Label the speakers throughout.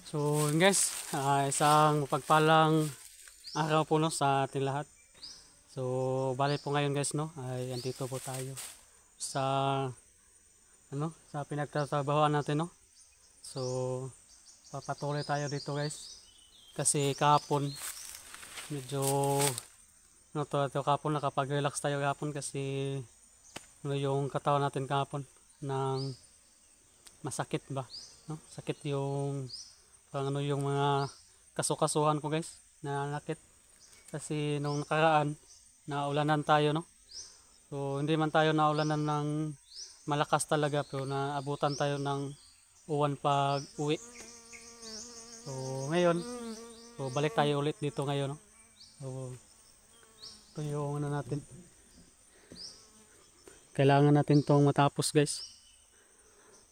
Speaker 1: So yun guys, isang mapagpalang araw po no, sa ating lahat. So bali po ngayon guys no, ay andito po tayo sa sa pinagtatrabahoan natin no. So papatuloy tayo dito guys. Kasi kahapon medyo kahapon nakapag-relax tayo kahapon kasi yung katawan natin kahapon ng masakit ba, no? Sakit yung yung mga kasukasuhan ko guys, nananakit kasi nung nakaraan naulanan tayo no. So hindi man tayo naulanan ng malakas talaga pero naabutan tayo ng uwan pag uwi. So ngayon, so balik tayo ulit dito ngayon no. So ito yung natin, kailangan natin tong matapos guys.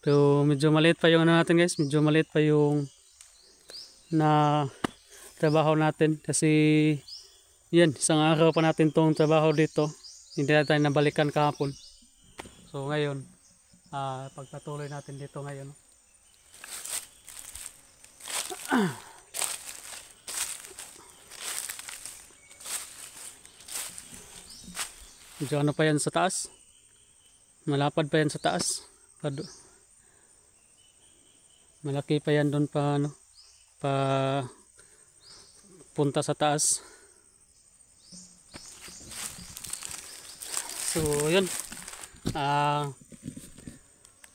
Speaker 1: Pero medyo maliit pa yung natin guys, medyo maliit pa yung na trabaho natin kasi yan, isang araw pa natin tong trabaho dito, hindi na tayo nabalikan kahapon. So ngayon pagpatuloy natin dito ngayon. Medyo ano pa yan sa taas, malapad pa yan sa taas, malaki pa yan doon pa pa punta sa taas. So yun,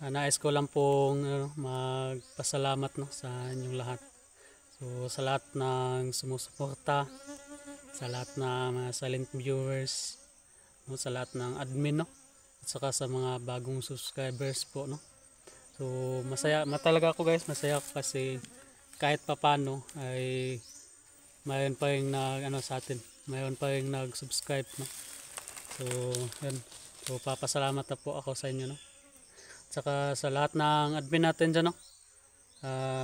Speaker 1: nais ko lang pong magpasalamat no, sa inyong lahat. So sa lahat ng sumusuporta, sa lahat ng mga silent viewers, no, sa lahat ng admin no, at saka sa mga bagong subscribers po no. So masaya talaga ako guys, masaya ako kasi kahit papano ay mayroon pa rin sa atin, mayroon pa rin nag-subscribe no. So yun, so papasalamat na po ako sa inyo no. At saka sa lahat ng admin natin dyan no,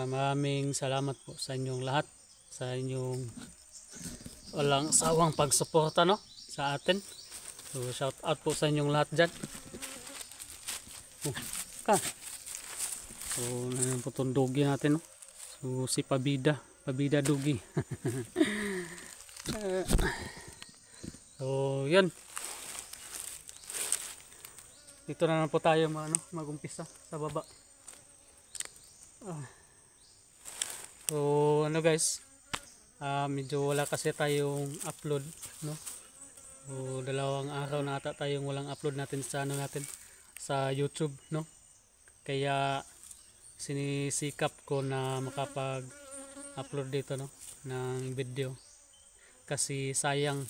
Speaker 1: maraming salamat po sa inyong lahat, sa inyong walang sawang pagsuporta no sa atin. So shout out po sa inyong lahat dyan. So naman po itong dugi natin no. So si Pabida dugi. So yun, dito na lang po tayo magumpisa sa baba. So guys, medyo wala kasi tayong upload no. So dalawang araw na ata tayong walang upload natin sa natin sa YouTube no. Kaya sinisikap ko na makapag-upload dito no ng video kasi sayang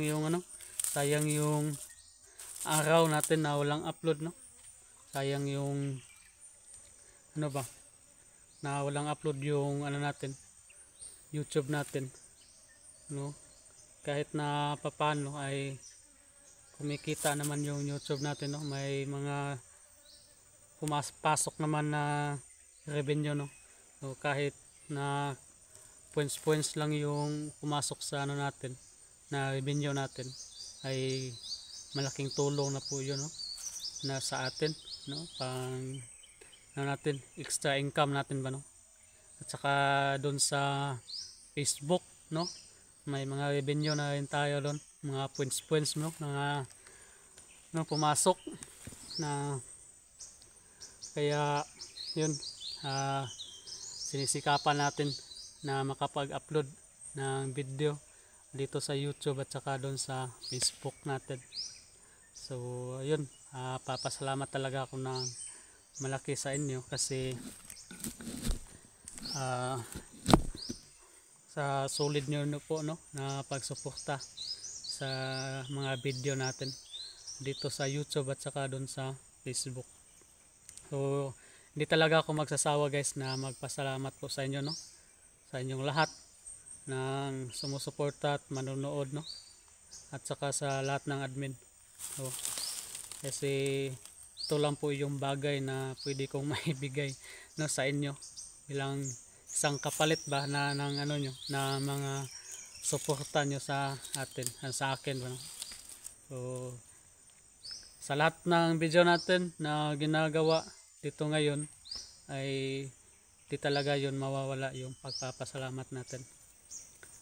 Speaker 1: yung sayang yung araw natin na walang upload no. Sayang yung na walang upload yung natin, YouTube natin no. Kahit na papano ay kumikita naman yung YouTube natin no, may mga pumapasok naman na revenue no. So kahit na points lang yung pumasok sa natin na revenue natin ay malaking tulong na po yun no, na sa atin no, pang natin extra income natin ba no. At saka doon sa Facebook no, may mga revenue na rin tayo doon, mga points no, mga pumasok na. Kaya yun, sinisikapan natin na makapag-upload ng video dito sa YouTube at saka doon sa Facebook natin. So yun, papasalamat talaga ako ng malaki sa inyo kasi sa solid nyo po no, na pagsuporta sa mga video natin dito sa YouTube at saka doon sa Facebook. So hindi talaga ako magsasawa guys na magpasalamat po sa inyo no, sa inyong lahat ng sumusuporta at manonood no, at saka sa lahat ng admin. So kasi ito lang po yung bagay na pwede kong maibigay no sa inyo bilang isang kapalit ba na ng nyo, na mga suporta nyo sa atin, sa akin ba no? So sa lahat ng video natin na ginagawa dito ngayon ay di talaga yun mawawala yung pagpapasalamat natin.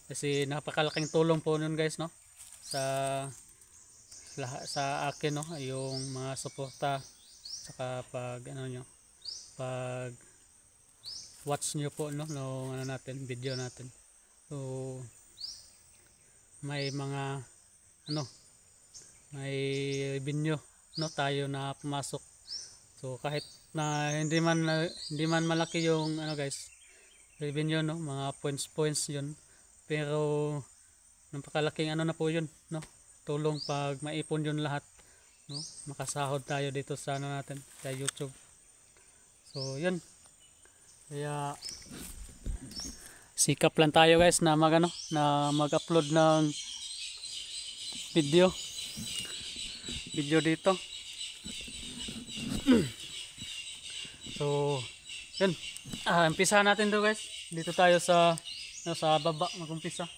Speaker 1: Kasi napakalaking tulong po nun guys, no? Sa sa akin, no, yung mga suporta saka pag ano nyo, pag watch nyo po, no, no ano natin, video natin. So may mga ano, may revenue, no, tayo na pumasok. So kahit na hindi man malaki yung ano guys, revenue, no, mga points yun, pero napakalaking ano na po yun, no, tulong pag maipon yun lahat, no, makasahod tayo dito sa ano natin, sa YouTube. So yun, kaya sikap lang tayo guys na mag-upload ng video dito. So yun, umpisa natin to guys. Dito tayo sa sa baba mag-umpisa.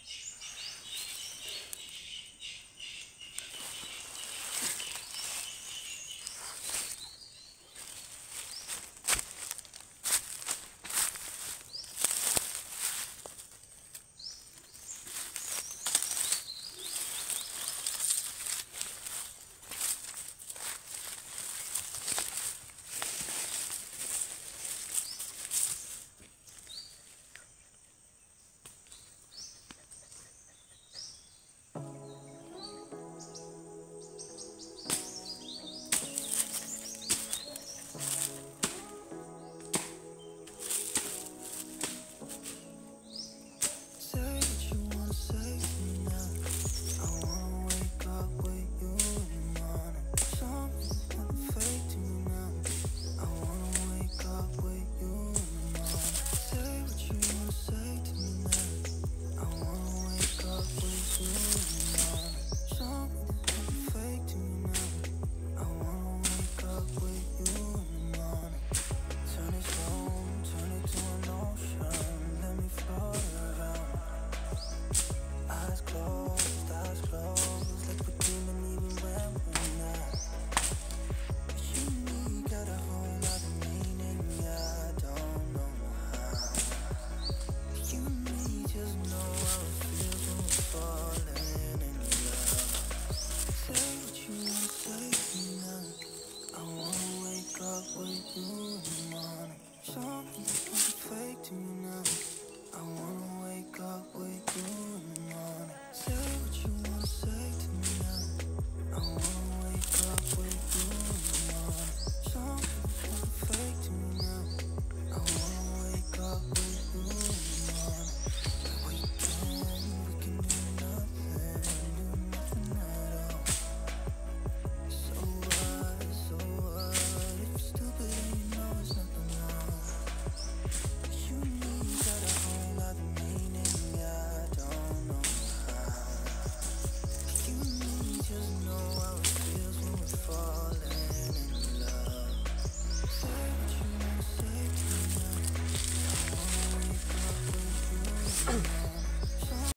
Speaker 2: Something fake to me now. I want